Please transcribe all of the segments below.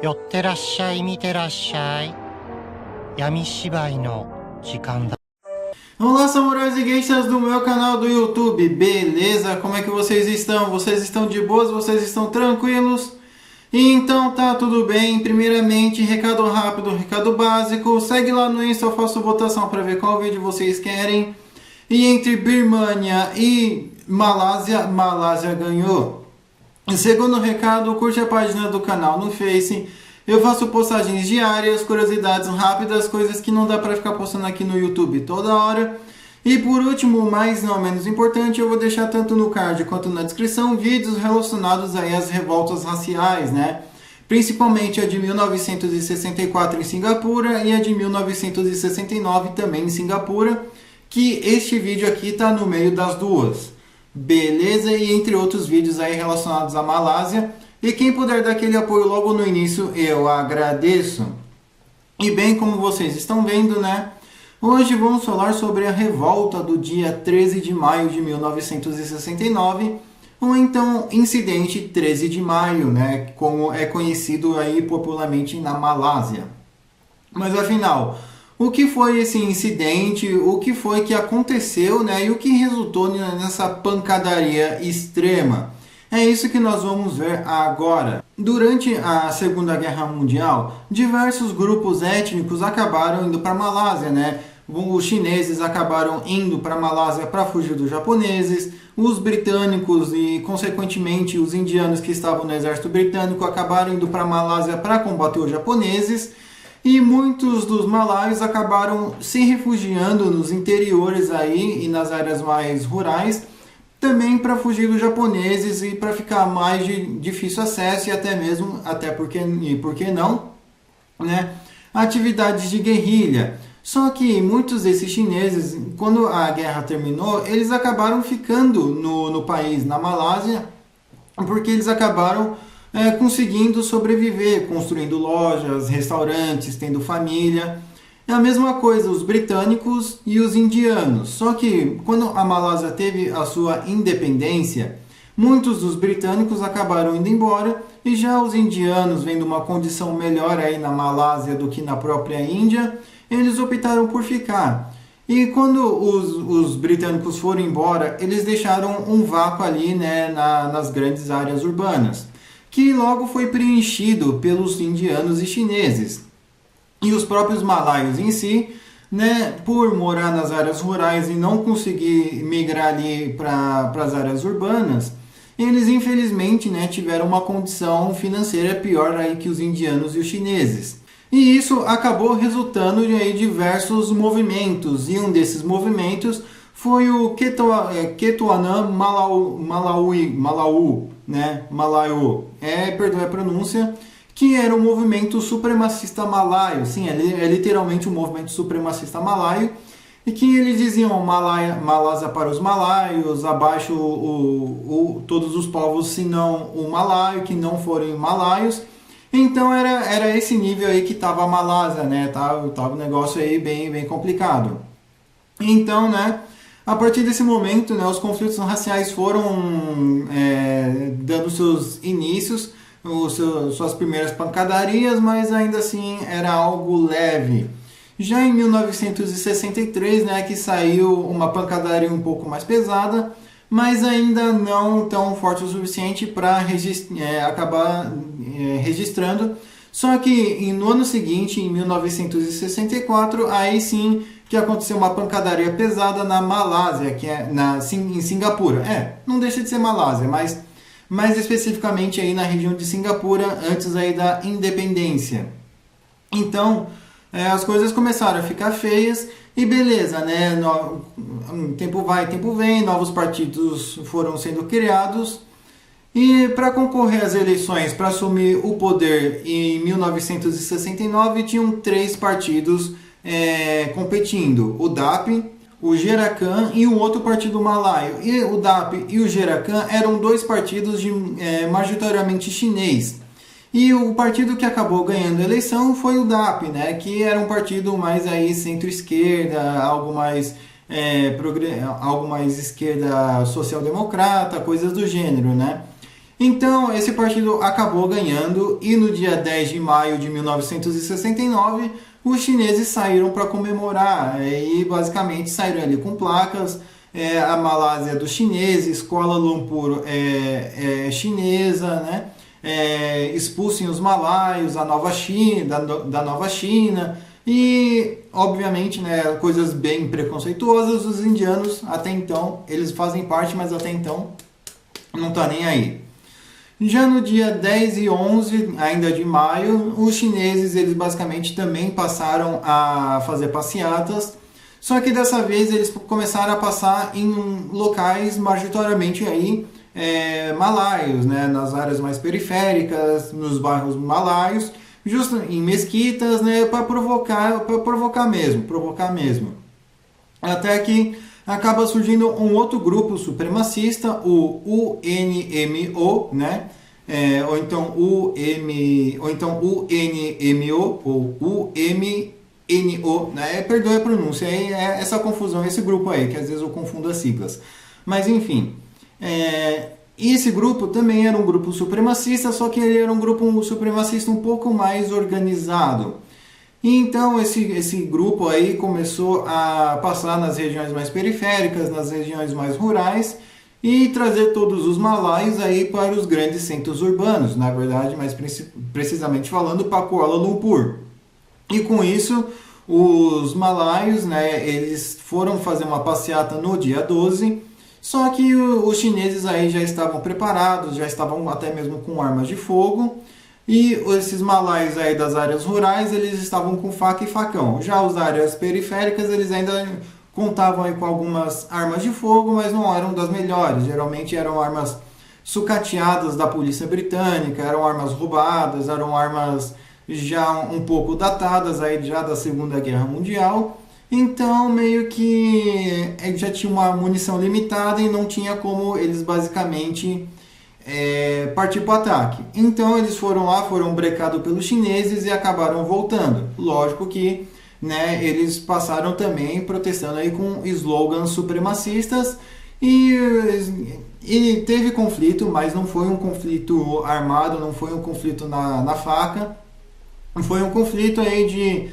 寄ってらっしゃい、見てらっしゃい。闇芝居の時間だ。Olá, samurais e geishas do meu canal do YouTube, beleza? Como é que vocês estão? Vocês estão de boas? Vocês estão tranquilos? Então tá tudo bem. Primeiramente, recado rápido, recado básico. Segue lá no Insta, eu faço votação para ver qual vídeo vocês querem. E entre Birmania e Malásia, Malásia ganhou. Segundo recado, curte a página do canal no Face. Eu faço postagens diárias, curiosidades rápidas, coisas que não dá pra ficar postando aqui no YouTube toda hora. E por último, mas não menos importante, eu vou deixar tanto no card quanto na descrição vídeos relacionados aí às revoltas raciais, né? Principalmente a de 1964 em Singapura e a de 1969 também em Singapura, que este vídeo aqui tá no meio das duas. Beleza? E entre outros vídeos aí relacionados à Malásia. E quem puder dar aquele apoio logo no início, eu agradeço. E bem, como vocês estão vendo, né? Hoje vamos falar sobre a revolta do dia 13 de maio de 1969, ou então Incidente 13 de Maio, né? Como é conhecido aí popularmente na Malásia. Mas afinal, o que foi esse incidente? O que foi que aconteceu, né? E o que resultou nessa pancadaria extrema? É isso que nós vamos ver agora. Durante a Segunda Guerra Mundial, diversos grupos étnicos acabaram indo para a Malásia, né? Os chineses acabaram indo para a Malásia para fugir dos japoneses, os britânicos e, consequentemente, os indianos que estavam no exército britânico acabaram indo para a Malásia para combater os japoneses, e muitos dos malaios acabaram se refugiando nos interiores aí e nas áreas mais rurais, também para fugir dos japoneses e para ficar mais de difícil acesso e até porque não, né, atividades de guerrilha. Só que muitos desses chineses, quando a guerra terminou, eles acabaram ficando no país, na Malásia, porque eles acabaram conseguindo sobreviver, construindo lojas, restaurantes, tendo família. É a mesma coisa os britânicos e os indianos. Só que quando a Malásia teve a sua independência, muitos dos britânicos acabaram indo embora e já os indianos, vendo uma condição melhor aí na Malásia do que na própria Índia, eles optaram por ficar. E quando os britânicos foram embora, eles deixaram um vácuo ali, né, nas grandes áreas urbanas, que logo foi preenchido pelos indianos e chineses. E os próprios malaios em si, né, por morar nas áreas rurais e não conseguir migrar ali para as áreas urbanas, eles infelizmente, né, tiveram uma condição financeira pior aí que os indianos e os chineses. E isso acabou resultando em diversos movimentos, e um desses movimentos foi o Ketuanã Malaú, né, Malaio, perdoe a pronúncia, que era um movimento supremacista malaio. Sim, é literalmente um movimento supremacista malaio, e que eles diziam Malásia para os malaios, abaixo todos os povos, senão o malaio, que não forem malaios. Então era esse nível aí que estava a Malásia, né? Tava um negócio aí bem complicado. Então, né, a partir desse momento, né, os conflitos raciais foram dando seus inícios, suas primeiras pancadarias, mas ainda assim era algo leve. Já em 1963, né, que saiu uma pancadaria um pouco mais pesada, mas ainda não tão forte o suficiente para acabar registrando. Só que no ano seguinte, em 1964, aí sim que aconteceu uma pancadaria pesada na Malásia, que é em Singapura. Não deixa de ser Malásia, mas mais especificamente aí na região de Singapura, antes aí da independência. Então, as coisas começaram a ficar feias e beleza, né? Tempo vai, tempo vem, novos partidos foram sendo criados. E para concorrer às eleições, para assumir o poder em 1969, tinham 3 partidos competindo: o DAP, o Gerakan e um outro partido malaio. E o DAP e o Gerakan eram 2 partidos majoritariamente chinês. E o partido que acabou ganhando a eleição foi o DAP, né, que era um partido mais aí centro-esquerda, algo mais esquerda social-democrata, coisas do gênero, né? Então, esse partido acabou ganhando e no dia 10 de maio de 1969, os chineses saíram para comemorar e basicamente saíram ali com placas, a Malásia é dos chineses, Kuala Lumpur é chinesa, né? Expulsem os malaios, a Nova China, da Nova China e, obviamente, né, coisas bem preconceituosas. Os indianos, até então, eles fazem parte, mas até então não tá nem aí. Já no dia 10 e 11, ainda de maio, os chineses eles basicamente também passaram a fazer passeatas, só que dessa vez eles começaram a passar em locais majoritariamente aí, malaios, né, nas áreas mais periféricas, nos bairros malaios, justo em mesquitas, né, para provocar mesmo. Até que acaba surgindo um outro grupo supremacista, o UNMO, né? Ou então UNMO ou UMNO, né? Perdoe a pronúncia, essa confusão, esse grupo aí, que às vezes eu confundo as siglas. Mas enfim, e esse grupo também era um grupo supremacista, só que ele era um grupo supremacista um pouco mais organizado. Então esse grupo aí começou a passar nas regiões mais periféricas, nas regiões mais rurais e trazer todos os malaios aí para os grandes centros urbanos, na verdade, mais precisamente falando, para Kuala Lumpur. E com isso, os malaios, né, eles foram fazer uma passeata no dia 12, só que os chineses aí já estavam preparados, já estavam até mesmo com armas de fogo. E esses malaios aí das áreas rurais, eles estavam com faca e facão. Já os áreas periféricas, eles ainda contavam aí com algumas armas de fogo, mas não eram das melhores. Geralmente eram armas sucateadas da polícia britânica, eram armas roubadas, eram armas já um pouco datadas aí já da Segunda Guerra Mundial. Então, meio que já tinha uma munição limitada e não tinha como eles basicamente partir para o ataque. Então eles foram lá, foram brecados pelos chineses e acabaram voltando. Lógico que, né, eles passaram também protestando aí com slogans supremacistas e teve conflito, mas não foi um conflito armado, não foi um conflito na faca, foi um conflito aí de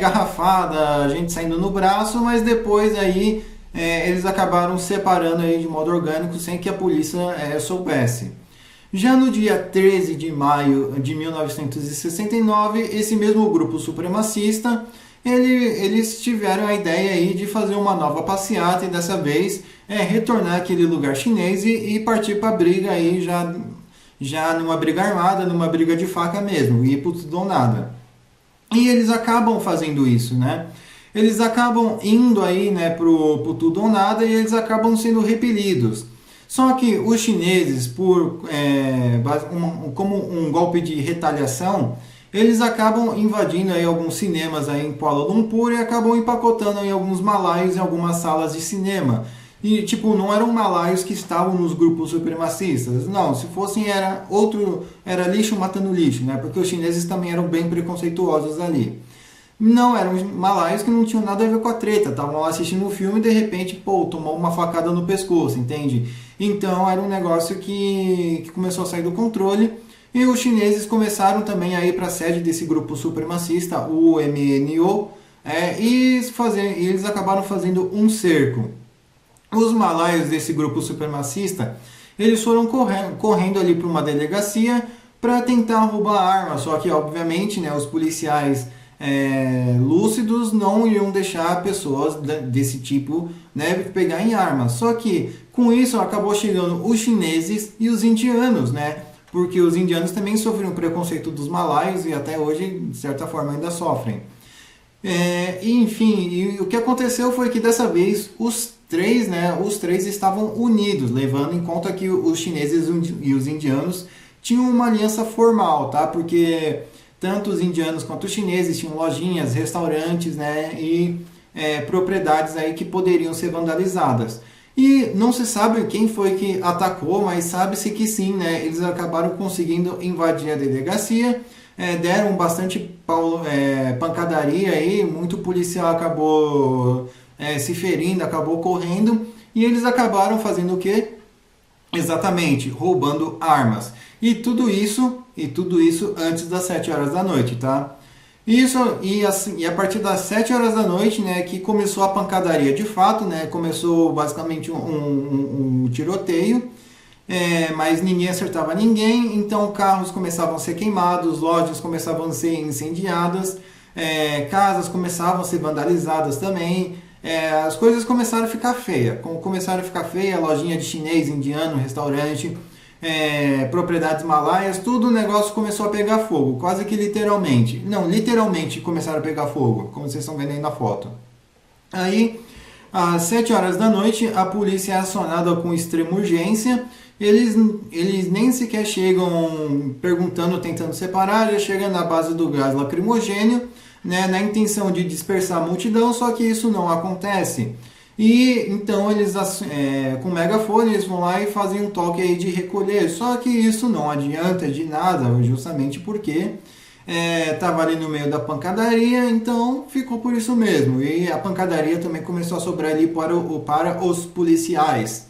garrafada, gente saindo no braço, mas depois aí eles acabaram separando aí de modo orgânico sem que a polícia soubesse. Já no dia 13 de maio de 1969, esse mesmo grupo supremacista, eles tiveram a ideia aí de fazer uma nova passeata e dessa vez retornar àquele lugar chinês e partir para a briga aí já numa briga armada, numa briga de faca mesmo, ir por tudo ou nada. E eles acabam fazendo isso, né? Eles acabam indo aí, né, pro tudo ou nada e eles acabam sendo repelidos. Só que os chineses, como um golpe de retaliação, eles acabam invadindo aí alguns cinemas aí em Kuala Lumpur e acabam empacotando aí alguns malaios em algumas salas de cinema. E, tipo, não eram malaios que estavam nos grupos supremacistas. Não, se fossem era lixo matando lixo, né? Porque os chineses também eram bem preconceituosos ali. Não, eram malaios que não tinham nada a ver com a treta, estavam lá assistindo o filme e de repente, tomou uma facada no pescoço, entende? Então era um negócio que começou a sair do controle e os chineses começaram também a ir para a sede desse grupo supremacista, o MNO, e eles acabaram fazendo um cerco. Os malaios desse grupo supremacista, eles foram correndo ali para uma delegacia para tentar roubar a arma, só que obviamente, né, os policiais lúcidos não iriam deixar pessoas desse tipo, né, pegar em armas. Só que com isso acabou chegando os chineses e os indianos, né, porque os indianos também sofriam preconceito dos malaios e até hoje de certa forma ainda sofrem. Enfim, o que aconteceu foi que dessa vez os três estavam unidos, levando em conta que os chineses e os indianos tinham uma aliança formal, tá? Porque tanto os indianos quanto os chineses tinham lojinhas, restaurantes, né, e propriedades aí que poderiam ser vandalizadas. E não se sabe quem foi que atacou, mas sabe-se que sim, né, eles acabaram conseguindo invadir a delegacia, deram bastante pancadaria aí, muito policial acabou se ferindo, acabou correndo, e eles acabaram fazendo o quê? Exatamente, roubando armas. E tudo isso antes das 7 horas da noite, tá? Isso, e, assim, e a partir das 7 horas da noite, né, que começou a pancadaria de fato, né, começou basicamente um tiroteio, mas ninguém acertava ninguém, então carros começavam a ser queimados, lojas começavam a ser incendiadas, casas começavam a ser vandalizadas também, as coisas começaram a ficar feias. Como começaram a ficar feia, lojinha de chinês, indiano, restaurante, propriedades malaias, tudo o negócio começou a pegar fogo, quase que literalmente. Não, literalmente começaram a pegar fogo, como vocês estão vendo aí na foto. Aí, às 7 horas da noite, a polícia é acionada com extrema urgência. Eles nem sequer chegam perguntando, tentando separar, já chegam na base do gás lacrimogênio, né, na intenção de dispersar a multidão, só que isso não acontece. E então eles, com megafone, eles vão lá e fazem um toque aí de recolher, só que isso não adianta de nada, justamente porque estava ali no meio da pancadaria, então ficou por isso mesmo. E a pancadaria também começou a sobrar ali para os policiais.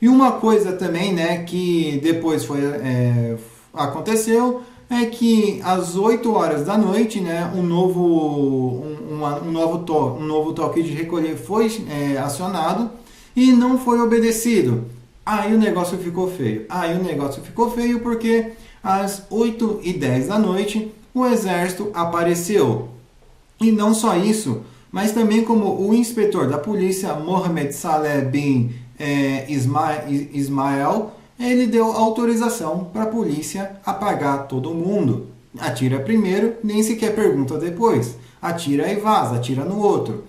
E uma coisa também, né, que depois aconteceu, é que às 8 horas da noite, né, um novo toque de recolher foi acionado e não foi obedecido. Aí o negócio ficou feio. Porque às 8h10 da noite o exército apareceu. E não só isso, mas também como o inspetor da polícia, Mohamed Saleh bin Ismael, ele deu autorização para a polícia apagar todo mundo. Atira primeiro, nem sequer pergunta depois. Atira e vaza, atira no outro.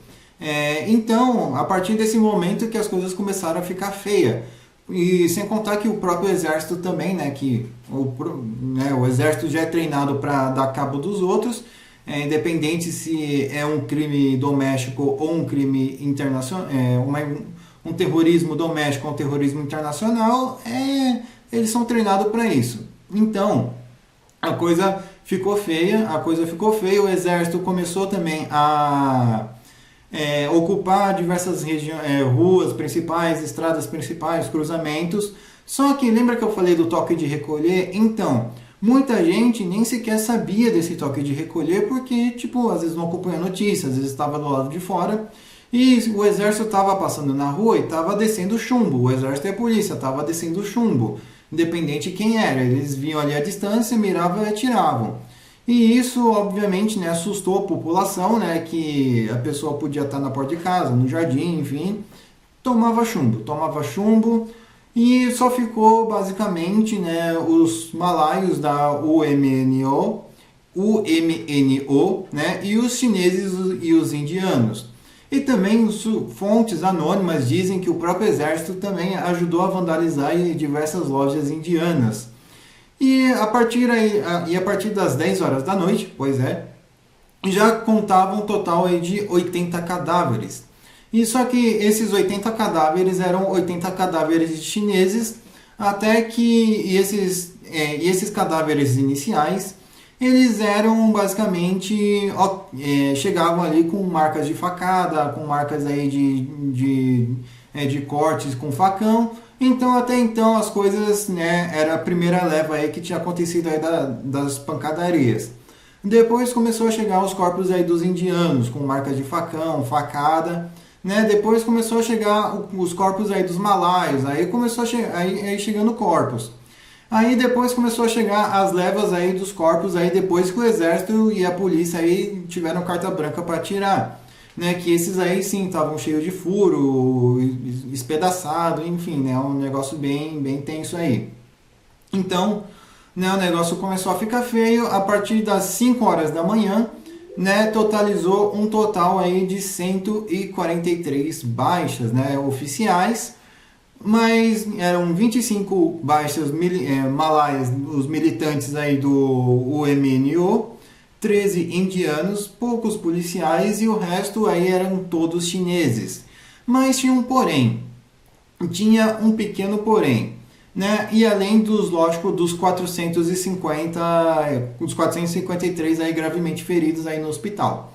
Então, a partir desse momento que as coisas começaram a ficar feias. E sem contar que o próprio exército também, né, que o exército já é treinado para dar cabo dos outros, independente se é um crime doméstico ou um crime internacional, um terrorismo doméstico ou um terrorismo internacional, eles são treinados para isso. Então, a coisa ficou feia, o exército começou também a ocupar diversas ruas principais, estradas principais, cruzamentos. Só que lembra que eu falei do toque de recolher? Então, muita gente nem sequer sabia desse toque de recolher porque, às vezes não acompanha notícias, às vezes estava do lado de fora. E o exército estava passando na rua e estava descendo chumbo. O exército e a polícia estava descendo chumbo, independente de quem era. Eles vinham ali à distância, miravam e atiravam. E isso, obviamente, né, assustou a população, né, que a pessoa podia estar na porta de casa, no jardim, enfim, tomava chumbo e só ficou basicamente, né, os malaios da UMNO, né, e os chineses e os indianos. E também fontes anônimas dizem que o próprio exército também ajudou a vandalizar diversas lojas indianas. E a partir das 10 horas da noite, já contavam um total aí de 80 cadáveres. E só que esses 80 cadáveres eram 80 cadáveres chineses, até que esses cadáveres iniciais, eles eram basicamente, chegavam ali com marcas de facada, com marcas aí de cortes com facão. Então, até então, as coisas, né, era a primeira leva aí que tinha acontecido aí das pancadarias. Depois começou a chegar os corpos aí dos indianos, com marcas de facão, facada, né? Depois começou a chegar os corpos aí dos malaios, aí começou aí chegando corpos. Aí depois começou a chegar as levas aí dos corpos, aí depois que o exército e a polícia aí tiveram carta branca para atirar. Né, que esses aí sim estavam cheios de furo, espedaçado, enfim, né, um negócio bem, bem tenso aí. Então, né, o negócio começou a ficar feio. A partir das 5 horas da manhã, né, totalizou um total aí de 143 baixas, né, oficiais, mas eram 25 baixas malaias, os militantes aí do UMNO, 13 indianos, poucos policiais e o resto aí eram todos chineses. Mas tinha um pequeno porém, né? E além dos 453 aí gravemente feridos aí no hospital.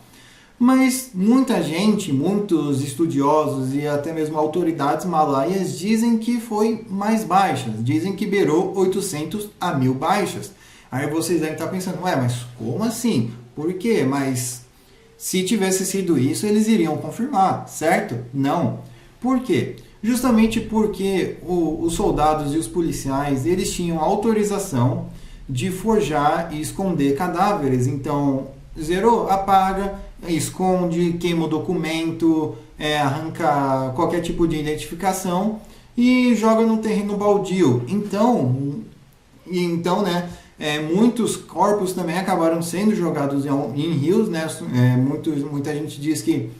Mas muita gente, muitos estudiosos e até mesmo autoridades malaias dizem que foi mais baixas, dizem que beirou 800 a 1000 baixas. Aí vocês devem estar pensando, ué, mas como assim? Por quê? Mas se tivesse sido isso, eles iriam confirmar, certo? Não. Por quê? Justamente porque os soldados e os policiais, eles tinham autorização de forjar e esconder cadáveres. Então, zerou, apaga, esconde, queima o documento, arranca qualquer tipo de identificação e joga num terreno baldio. Então, né, muitos corpos também acabaram sendo jogados em rios, né? Muita gente diz que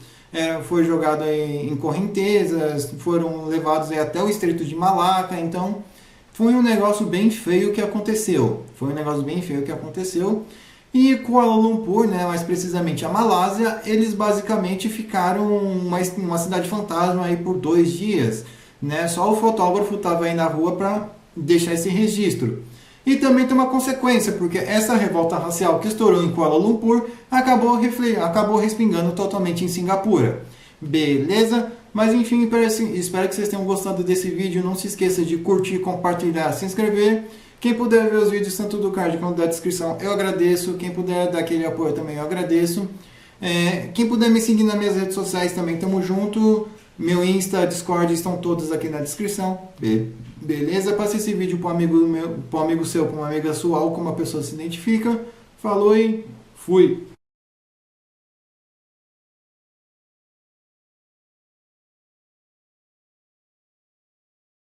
foi jogado em correntezas, foram levados até o Estreito de Malaca. Então, foi um negócio bem feio que aconteceu. E Kuala Lumpur, né, mais precisamente a Malásia, eles basicamente ficaram uma cidade fantasma aí por 2 dias. Né? Só o fotógrafo estava aí na rua para deixar esse registro. E também tem uma consequência, porque essa revolta racial que estourou em Kuala Lumpur acabou respingando totalmente em Singapura. Beleza? Mas enfim, espero que vocês tenham gostado desse vídeo. Não se esqueça de curtir, compartilhar, se inscrever. Quem puder ver os vídeos tanto do card quanto da descrição, eu agradeço. Quem puder dar aquele apoio também, eu agradeço. Quem puder me seguir nas minhas redes sociais também, tamo junto. Meu Insta, Discord estão todos aqui na descrição. Beleza? Passe esse vídeo para um amigo seu, para uma amiga sua, ou como a pessoa se identifica. Falou e fui!